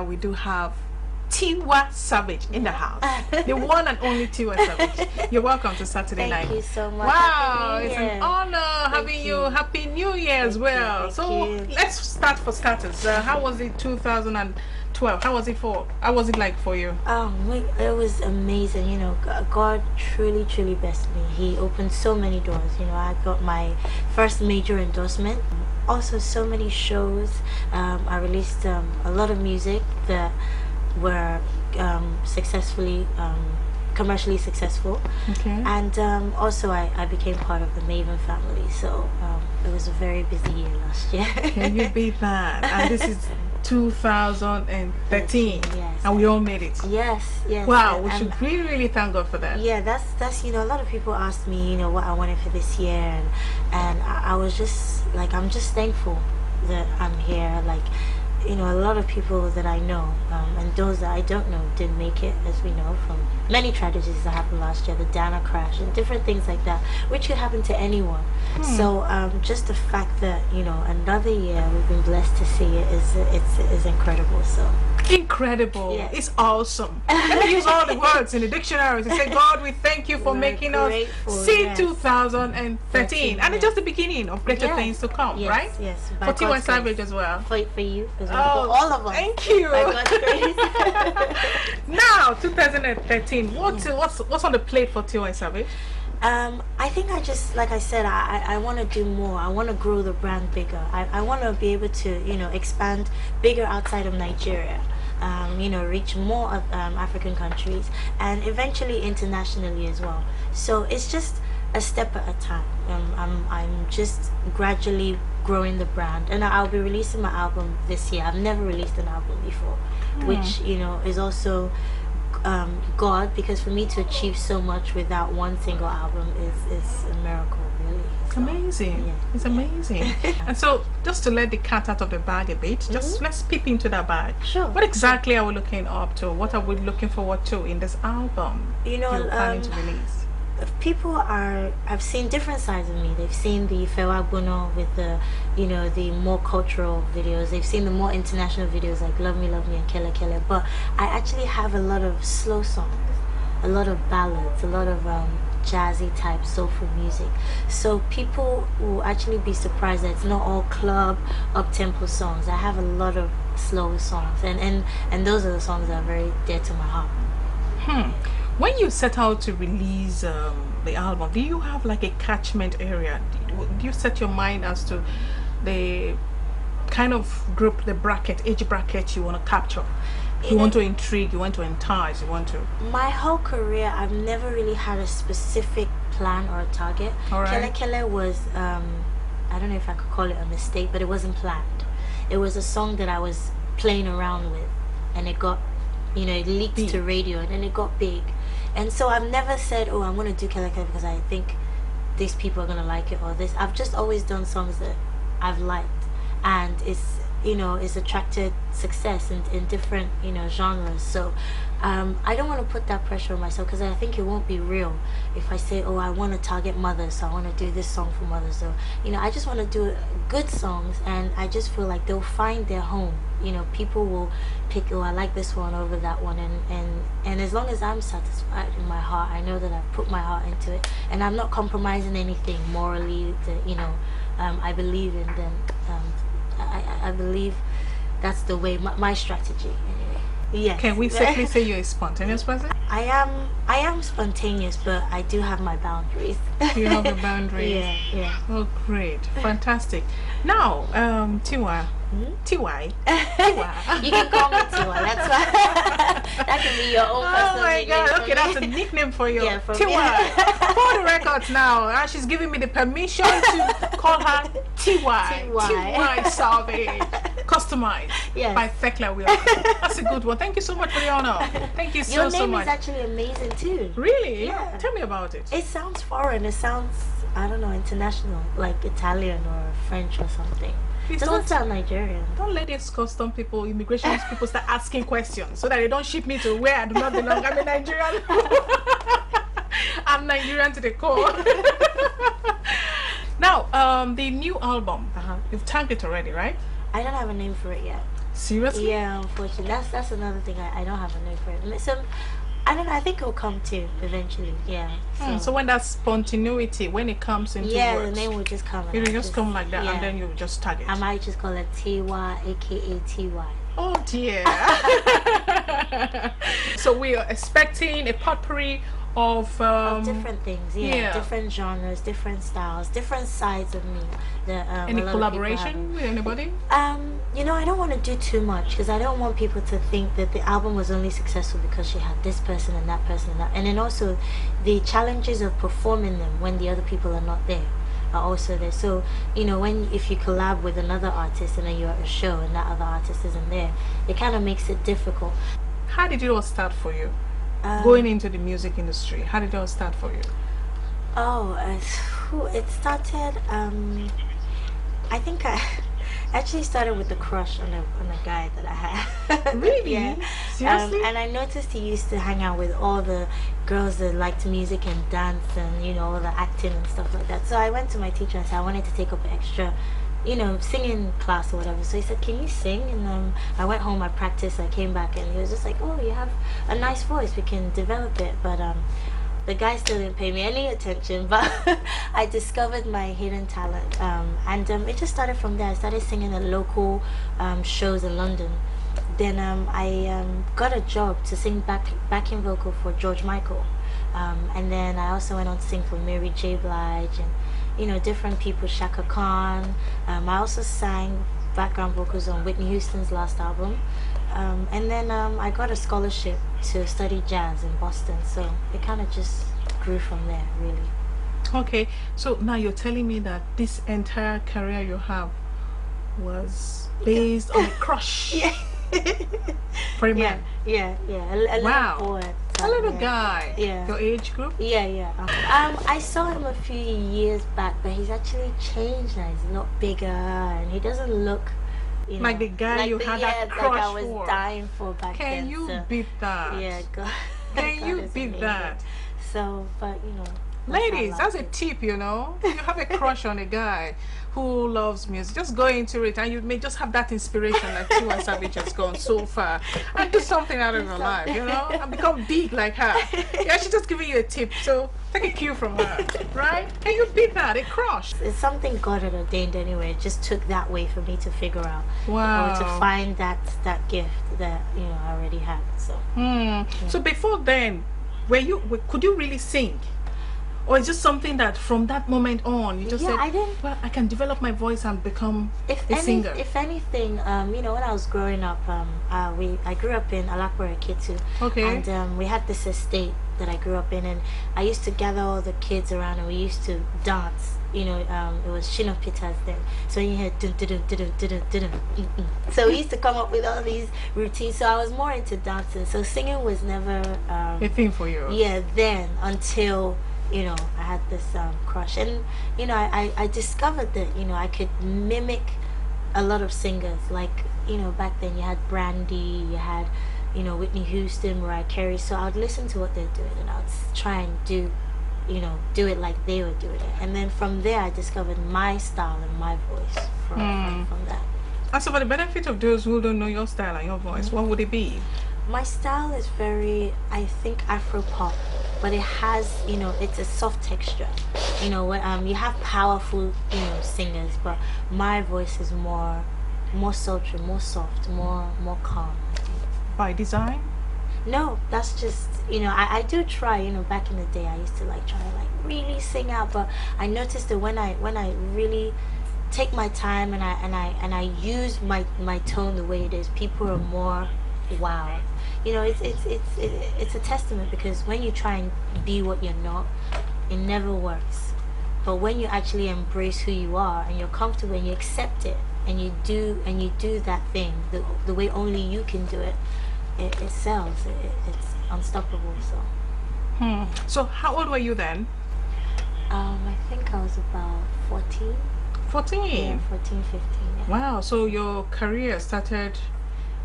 we do have Tiwa Savage in the house. The one and only Tiwa Savage. You're welcome to Saturday Night. Thank you so much. Wow, it's an honor having you. Happy New Year as well. So let's start for starters. How was it 2012? How was it like for you? It was amazing. You know, God truly blessed me. He opened so many doors. You know, I got my first major endorsement. Also, so many shows. I released a lot of music that were commercially successful. Okay. And also I became part of the Maven family, so it was a very busy year last year. Can you beat that? And this is 2013. Yes. And we all made it. Yes. Wow, we should really thank God for that. Yeah, that's you know, a lot of people asked me, you know, what I wanted for this year, and I was just like, I'm just thankful that I'm here. Like, you know, a lot of people that I know and those that I don't know didn't make it, as we know from many tragedies that happened last year, the Dana crash and different things like that, which could happen to anyone. So just the fact that, you know, another year we've been blessed to see it is incredible. So incredible. Yeah. It's awesome. Let me use all the words in the dictionary to say, God, we thank you for making us see 2013. And it's just the beginning of greater things to come, right? Yes. For Tiwa Savage as well. For you as well. For all of us. Thank you. By God's grace. Now, 2013. What's on the plate for Tiwa Savage? I think I just, like I said, I want to do more. I want to grow the brand bigger. I want to be able to, you know, expand bigger outside of Nigeria. You know, reach more of African countries and eventually internationally as well. So it's just a step at a time. I'm just gradually growing the brand, and I'll be releasing my album this year. I've never released an album before, which, you know, is also God, because for me to achieve so much without one single album is a miracle, really. It's amazing. Yeah. It's amazing. And so, just to let the cat out of the bag a bit, just let's peep into that bag. Sure. What exactly are we looking up to? What are we looking forward to in this album? You know, you're planning to release? I've seen different sides of me. They've seen the Fewa Bono with the, you know, the more cultural videos. They've seen the more international videos like Love Me and Kele Kele. But I actually have a lot of slow songs, a lot of ballads, a lot of jazzy type soulful music. So people will actually be surprised that it's not all club up-tempo songs. I have a lot of slower songs, and those are the songs that are very dear to my heart. When you set out to release the album, do you have like a catchment area? Do you set your mind as to the kind of group, the age bracket you want to capture? You want to intrigue, you want to entice, you want to... My whole career, I've never really had a specific plan or a target. Right. Kele Kele was, I don't know if I could call it a mistake, but it wasn't planned. It was a song that I was playing around with, and it got, you know, it leaked to radio, and then it got big. And so I've never said, oh, I'm going to do Kele Kele because I think these people are going to like it or this. I've just always done songs that I've liked, and it's, you know, it's attracted success in different, you know, genres. So I don't want to put that pressure on myself, because I think it won't be real if I say, oh, I want to target mothers, so I want to do this song for mothers. So, you know, I just want to do good songs, and I just feel like they'll find their home. You know, people will pick, oh, I like this one over that one, and as long as I'm satisfied in my heart, I know that I've put my heart into it, and I'm not compromising anything morally that, you know, I believe in. Then I believe that's the way, my strategy anyway. Yes. Can we safely say you're a spontaneous person? I am spontaneous, but I do have my boundaries. You have the boundaries. Yeah. Oh, great, fantastic. Now, Tiwa. Tiwa. You can call me Tiwa. That's why. That can be your own personal Oh my God! Okay, that's a nickname for you. Yeah, for Tiwa. me. For the records now, she's giving me the permission to call her Tiwa. Tiwa Savage. Customized by Thecla Wilkie. That's a good one. Thank you so much for the honor. Thank you so much. Your name is actually amazing too. Really? Yeah. Tell me about it. It sounds foreign. It sounds, I don't know, international, like Italian or French or something. It doesn't sound Nigerian. Don't let these custom people, immigration people start asking questions so that they don't ship me to where I do not belong. I'm a Nigerian. I'm Nigerian to the core. Now, the new album, you've tagged it already, right? I don't have a name for it yet. Seriously? Yeah, unfortunately, that's another thing. I don't have a name for it. So I don't know. I think it'll come to eventually. Yeah. So when that spontaneity, when it comes into yeah, the words, name will just come. And it will I just come like that, and yeah. then you just tag I it. might just call it Tiwa, aka Ty. Oh dear. So we are expecting a potpourri of Different things, yeah, different genres, different styles, different sides of me. any A lot of people collaboration with anybody? you know, I don't want to do too much because I don't want people to think that the album was only successful because she had this person and that person and that. And then also the challenges of performing them when the other people are not there are also there. So, you know, if you collab with another artist and then you're at a show and that other artist isn't there, it kind of makes it difficult. How did it all start for you? Going into the music industry, how did it all start for you? It started, I think I actually started with a crush on a guy that I had. Really? Yeah. Seriously? And I noticed he used to hang out with all the girls that liked music and dance and, you know, all the acting and stuff like that. So I went to my teacher and said I wanted to take up an extra, you know, singing class or whatever. So he said, can you sing? And I went home, I practiced, I came back, and he was just like, oh, you have a nice voice, we can develop it. But the guy still didn't pay me any attention, but I discovered my hidden talent, and it just started from there. I started singing at local shows in London. Then I got a job to sing backing vocal for George Michael, and then I also went on to sing for Mary J. Blige and, you know, different people, Shaka Khan. I also sang background vocals on Whitney Houston's last album. And then I got a scholarship to study jazz in Boston. So it kind of just grew from there, really. Okay, so now you're telling me that this entire career you have was based on a crush. Yeah. For a man. Yeah. A Wow. little boy. A little guy. Yeah. Your age group? Yeah. I saw him a few years back, but he's actually changed now. He's a lot bigger, and he doesn't look, you know, Like the guy you had that crush like I was for. dying for back then. Can you so, beat that? Yeah, God. Can God you is beat amazing. that? So, but you know, Ladies, how that's a life is. tip, you know. If you have a crush on a guy who loves music, just go into it and you may just have that inspiration like Tiwa Savage has gone so far and do something out of your life, you know, and become big like her. Yeah, she's just giving you a tip, so take a cue from her, right? Can you beat that? A crush. It's something God had ordained anyway. It just took that way for me to figure out, Wow. or to find that gift that, you know, I already had. So So before then, could you really sing? Or is just something that from that moment on you just Yeah, said, I didn't- well, I can develop my voice and become a singer? If anything, you know, when I was growing up, I grew up in Alakpore, Ketu. Okay. And we had this estate that I grew up in, and I used to gather all the kids around, and we used to dance. You know, it was Shino Peters then. So you had dun dun dun dun dun dun dun dun. So we used to come up with all these routines. So I was more into dancing. So singing was never A thing for you. yeah, then, until, you know, I had this crush. And, you know, I discovered that, you know, I could mimic a lot of singers. Like, you know, back then you had Brandy, you had, you know, Whitney Houston, Mariah Carey. So I'd listen to what they're doing and I'd try and do it like they were doing it. And then from there I discovered my style and my voice from that. And so for the benefit of those who don't know your style and your voice, what would it be? My style is very, I think, Afro pop, but it has, you know, it's a soft texture. You know, when you have powerful, you know, singers, but my voice is more sultry, more soft, more calm. By design? No, that's just, you know, I do try. You know, back in the day I used to like try to like really sing out, but I noticed that when I really take my time and I use my tone the way it is, people are more wow. You know, it's a testament, because when you try and be what you're not, it never works. But when you actually embrace who you are and you're comfortable and you accept it and you do that thing the way only you can do it, it sells. It's unstoppable. So So how old were you then? I think I was about 14. 14. Yeah, 14, 15. Yeah. Wow, so your career started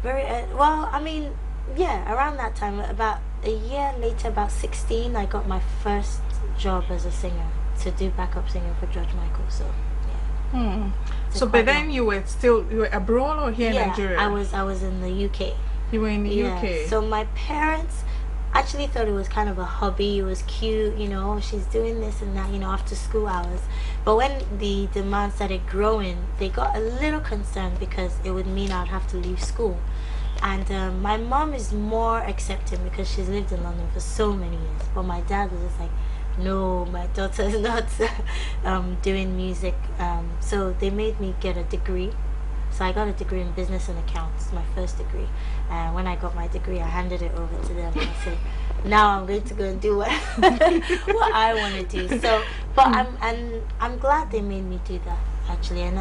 Very well. I mean, yeah, around that time, about a year later, about 16, I got my first job as a singer, to do backup singing for George Michael. So Hmm. It's So, but quite long. then you were abroad or here in Yeah, Nigeria? I was in the UK. You were in the Yeah. UK. So my parents actually thought it was kind of a hobby. It was cute, she's doing this and that, after school hours. But when the demand started growing, they got a little concerned because it would mean I'd have to leave school. And my mom is more accepting because she's lived in London for so many years. But my dad was just like, no, my daughter is not doing music. So they made me get a degree. So I got a degree in business and accounts, my first degree. And when I got my degree, I handed it over to them and I said, now I'm going to go and do what what I want to do. So, but I'm glad they made me do that actually, and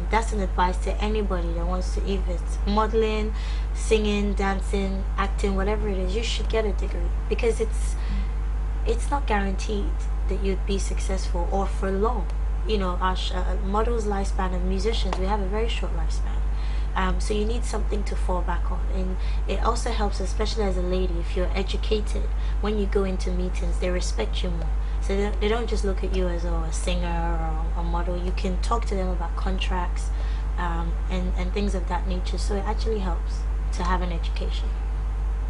that's an advice to anybody that wants to, if it's modeling, singing, dancing, acting, whatever it is, you should get a degree because it's not guaranteed that you'd be successful or for long. Our models' lifespan and musicians, we have a very short lifespan. So you need something to fall back on, and it also helps, especially as a lady, if you're educated. When you go into meetings, they respect you more. So they don't just look at you as a singer or a model. You can talk to them about contracts and things of that nature. So it actually helps to have an education.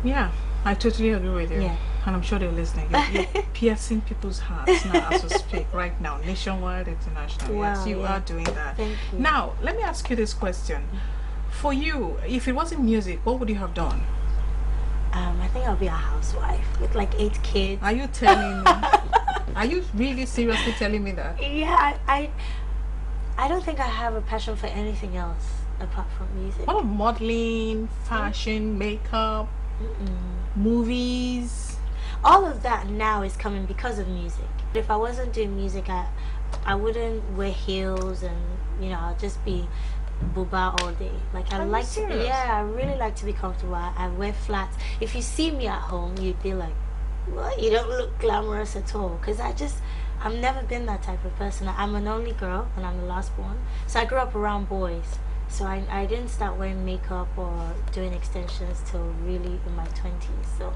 Yeah, I totally agree with you. Yeah. And I'm sure they're listening. You're piercing people's hearts now as we speak, right now, nationwide, international. Wow, Yes, you yeah. are doing that. Thank you. Now, let me ask you this question. For you, if it wasn't music, what would you have done? I think I'll be a housewife with like 8 kids. Are you telling me? Are you really seriously telling me that? Yeah, I don't think I have a passion for anything else apart from music. What about modeling, fashion, makeup, movies? All of that now is coming because of music. If I wasn't doing music, I wouldn't wear heels and I'll just be booba all day. Like I Are you like to, serious? yeah, I really like to be comfortable. I wear flats. If you see me at home, you'd be like, what? You don't look glamorous at all. Because I've never been that type of person. I'm an only girl and I'm the last born. So I grew up around boys. So I didn't start wearing makeup or doing extensions till really in my 20s. So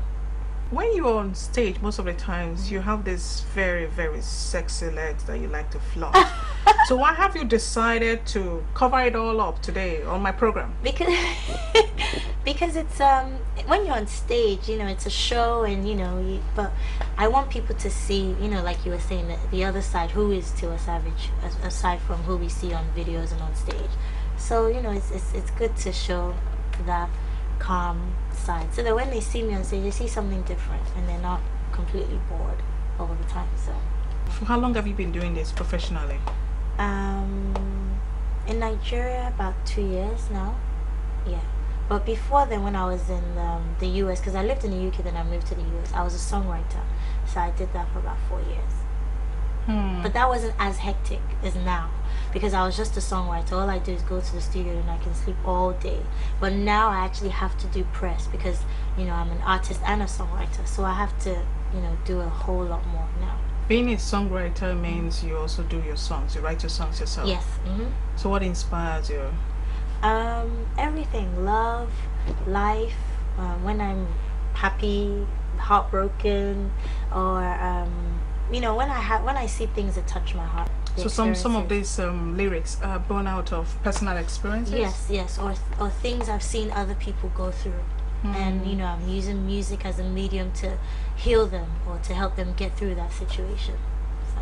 When you're on stage, most of the times you have this very, very sexy legs that you like to flaunt. So why have you decided to cover it all up today on my program? because because it's when you're on stage, it's a show, and but I want people to see, like you were saying, the other side, who is Tiwa Savage, aside from who we see on videos and on stage. So it's good to show that calm side, so that when they see me on stage, they see something different and they're not completely bored all the time. So For how long have you been doing this professionally? in Nigeria, about 2 years now. Yeah. But before then, when I was in the US, because I lived in the UK, then I moved to the US, I was a songwriter. So I did that for about 4 years. But that wasn't as hectic as now, because I was just a songwriter. All I do is go to the studio and I can sleep all day. But now I actually have to do press because, I'm an artist and a songwriter. So I have to, do a whole lot more now. Being a songwriter means you also do your songs. You write your songs yourself. Yes. So what inspires you? Everything. Love, life, when I'm happy, heartbroken, or when I see things that touch my heart. So some of these lyrics are born out of personal experiences? Yes, or things I've seen other people go through, and I'm using music as a medium to heal them or to help them get through that situation. So.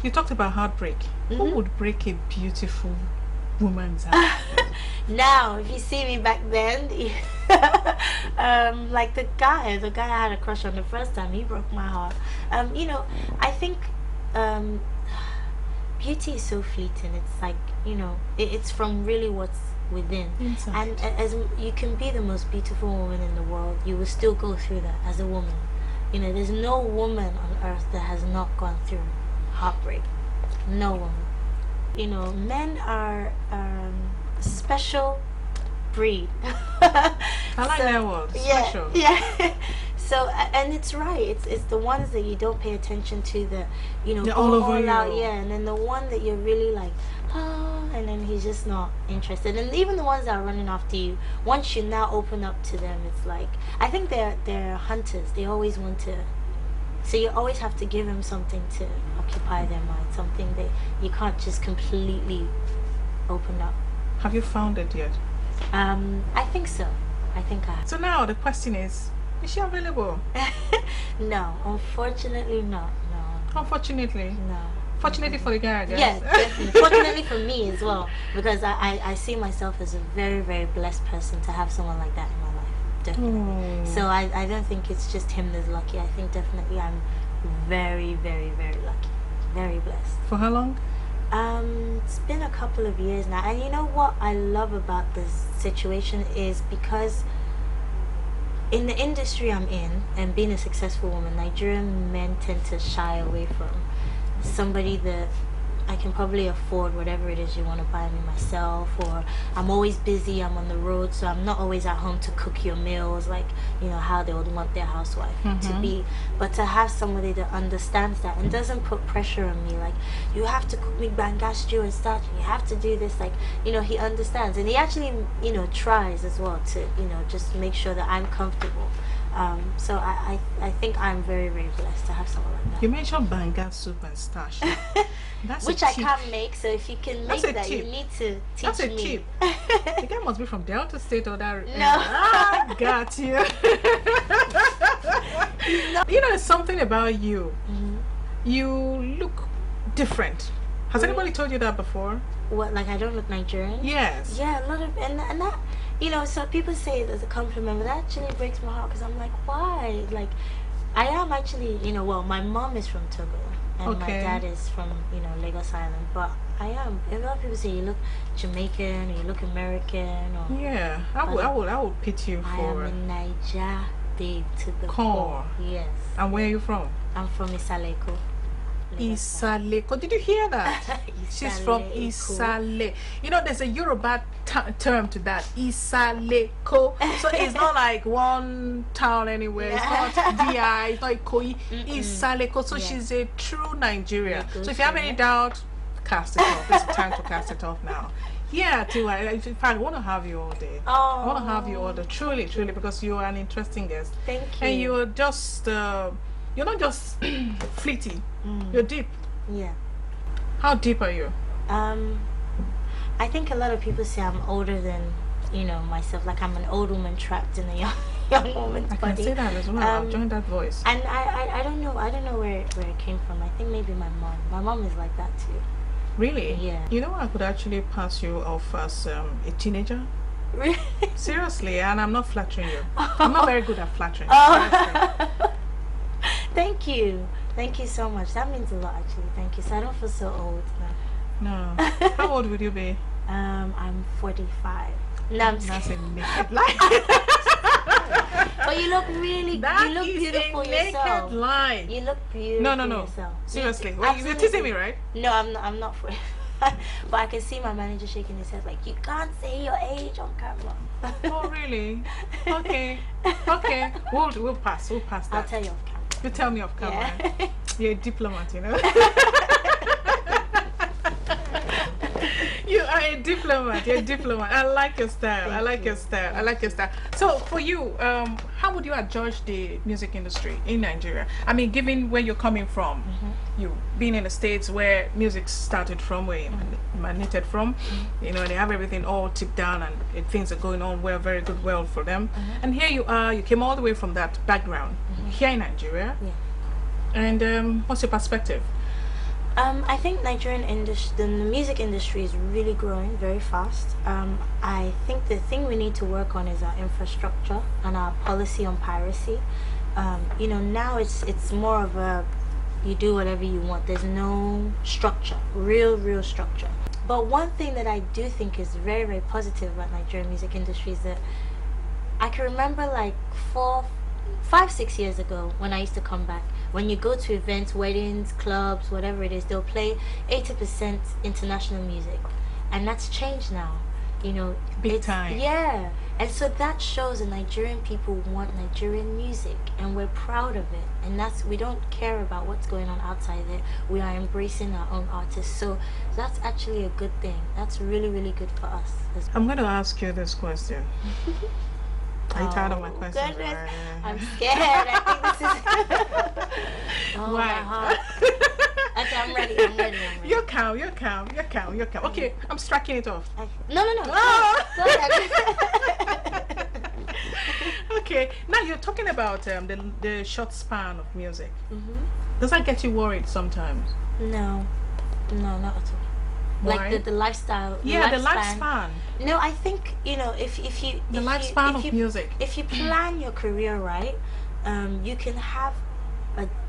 You talked about heartbreak. Who would break a beautiful woman's heart? Now, if you see me back then, like the guy I had a crush on the first time, he broke my heart. I think beauty is so fleeting. It's like, it's from really what's within. Inside. And as you can be the most beautiful woman in the world, you will still go through that as a woman. There's no woman on earth that has not gone through heartbreak. No woman. Men are special breed. I like that word. Special. Yeah. So, and it's right. It's the ones that you don't pay attention to, that They're go all over you. out, yeah. And then the one that you're really like, and then he's just not interested. And even the ones that are running after you, once you now open up to them, it's like, I think they're hunters. They always want to So you always have to give them something to occupy their mind, something that you can't just completely open up. Have you found it yet? I think so. I think I have. So now the question is she available? No, unfortunately not. No. Unfortunately. No. Fortunately for the guy, I guess. Yeah, definitely. Fortunately for me as well, because I see myself as a very, very blessed person to have someone like that in my life. Definitely. So I don't think it's just him that's lucky. I think definitely I'm very, very, very lucky. Very blessed. For how long? It's been a couple of years now. And you know what I love about this situation is because in the industry I'm in, and being a successful woman, Nigerian men tend to shy away from somebody that I can probably afford whatever it is you want to buy me myself, or I'm always busy, I'm on the road, so I'm not always at home to cook your meals like, you know, how they would want their housewife to be. But to have somebody that understands that and doesn't put pressure on me, like, you have to cook me banga stew and starch, you have to do this, like, you know, he understands. And he actually, you know, tries as well to, you know, just make sure that I'm comfortable. So I think I'm very, very blessed to have someone like that. You mentioned banga soup and starch. That's Which I can't make, so if you can make that, you need to teach me. That's a tip. The guy must be from Delta State or that. No. Ah, got you. No. You know, there's something about you. You look different. Has anybody told you that before? What, like I don't look Nigerian? Yes. Yeah, a lot of, and that, you know, so people say it as a compliment, but that actually breaks my heart because I'm like, why? Like, I am actually, you know, well, my mom is from Togo and my dad is from, you know, Lagos Island, but I am. A lot of people say you look Jamaican or you look American. Or, yeah, I would pit you for. I am a Niger babe to the core. Yes. And where are you from? I'm from Isaleko. Isaleko. Did you hear that? She's from Isale. You know, there's a Yoruba term to that. Isaleko. So it's not like one town anywhere. It's not DI. It's not Ikoyi. Isaleko. So she's a true Nigerian. So if you have any doubt, cast it off. It's time to cast it off now. Yeah, Tiwa. In fact, I want to have you all day. Oh. I want to have you all day. Truly, truly, because you are an interesting guest. Thank you. And you're just, you're not just fleety. You're deep. Yeah. How deep are you? I think a lot of people say I'm older than, you know, myself. Like I'm an old woman trapped in a young woman's body. I can say that as well. I'll join that voice. And I don't know where it came from. I think maybe my mom. My mom is like that too. Really? Yeah. You know, I could actually pass you off as a teenager. Really? Seriously, and I'm not flattering you. I'm not very good at flattering. Thank you. Thank you so much. That means a lot, actually. Thank you. So I don't feel so old now. No. How old would you be? I'm 45. No, I'm That's a naked lie. But you look really, that you look is beautiful a naked yourself. lie. You look beautiful No. yourself. Seriously. You, Wait, you're teasing me, right? No, I'm not 45. But I can see my manager shaking his head like, you can't say your age on camera. Oh, really? Okay. Okay. We'll pass. We'll pass that. I'll tell you off camera. You tell me off camera. Yeah. You're a diplomat, you know. You are a diplomat. You're a diplomat. I like your style. I like your style. I like your style. So for you, how would you adjudge the music industry in Nigeria? I mean, given where you're coming from, you being in the States where music started from, where you emanated from, you know, they have everything all tipped down and things are going on well, very good, well for them. And here you are, you came all the way from that background here in Nigeria. Yeah. And what's your perspective? I think the music industry is really growing very fast. I think the thing we need to work on is our infrastructure and our policy on piracy. You know, now it's more of a you do whatever you want. There's no structure, real structure. But one thing that I do think is very, very positive about Nigerian music industry is that I can remember like 5-6 years ago when I used to come back. When you go to events, weddings, clubs, whatever it is, they'll play 80% international music, and that's changed now. You know, big time. Yeah, and so that shows that Nigerian people want Nigerian music, and we're proud of it. And we don't care about what's going on outside it. We are embracing our own artists. So that's actually a good thing. That's really, really good for us. I'm going to ask you this question. Are you tired of my Oh, questions? goodness. Right. I'm scared. I think this is. Oh, my Right. heart. Okay, I'm ready. I'm ready. I'm ready. You're calm. Okay, I'm striking it off. No, no, no. Oh! Go ahead. Okay, now you're talking about the short span of music. Mhm. Does that get you worried sometimes? No, no, not at all. Why? Like the lifestyle. Yeah, the lifespan. No, I think if you The if lifespan you, of if you, music. If you plan your career right, you can have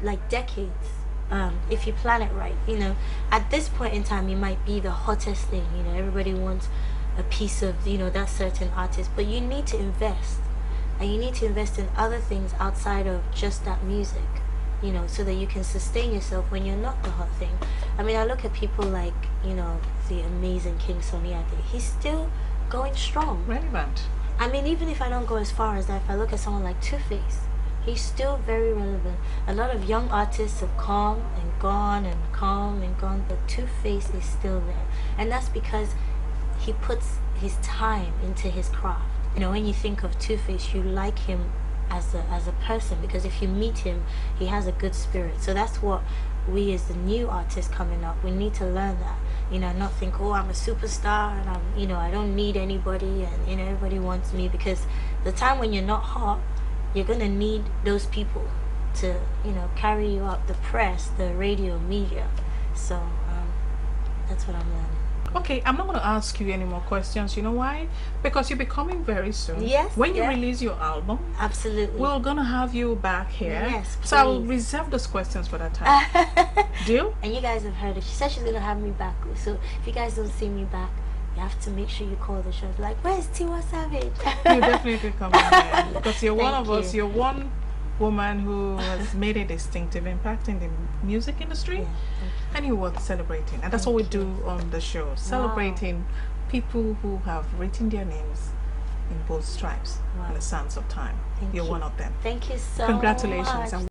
like decades. If you plan it right, at this point in time, you might be the hottest thing. Everybody wants a piece of that certain artist, but you need to invest, and you need to invest in other things outside of just that music. So that you can sustain yourself when you're not the hot thing. I mean, I look at people like, the amazing King Sonny Ade. He's still going strong. Relevant. I mean, even if I don't go as far as that, if I look at someone like Two-Face, he's still very relevant. A lot of young artists have come and gone, but Two-Face is still there. And that's because he puts his time into his craft. When you think of Two-Face, you like him as a person, because if you meet him, he has a good spirit. So that's what we as the new artists coming up, we need to learn that. Not think, oh, I'm a superstar and I don't need anybody, and everybody wants me, because the time when you're not hot, you're gonna need those people to carry you up, the press, the radio, media. So that's what I'm learning. Okay, I'm not going to ask you any more questions. You know why? Because you'll be coming very soon. Yes. When you yeah. release your album, Absolutely. we're going to have you back here. Yes, so I will please. reserve those questions for that time. Deal? And you guys have heard it. She said she's gonna have me back. So if you guys don't see me back, you have to make sure you call the show. Like, where's Tiwa Savage? You definitely come here because you're one Thank of us. you. You're one woman who has made a distinctive impact in the music industry, Yeah, and you're worth celebrating. And that's what we do on the show, celebrating people who have written their names in both stripes Wow. in the sands of time. Thank You're you. one of them. Thank you so Congratulations. much. And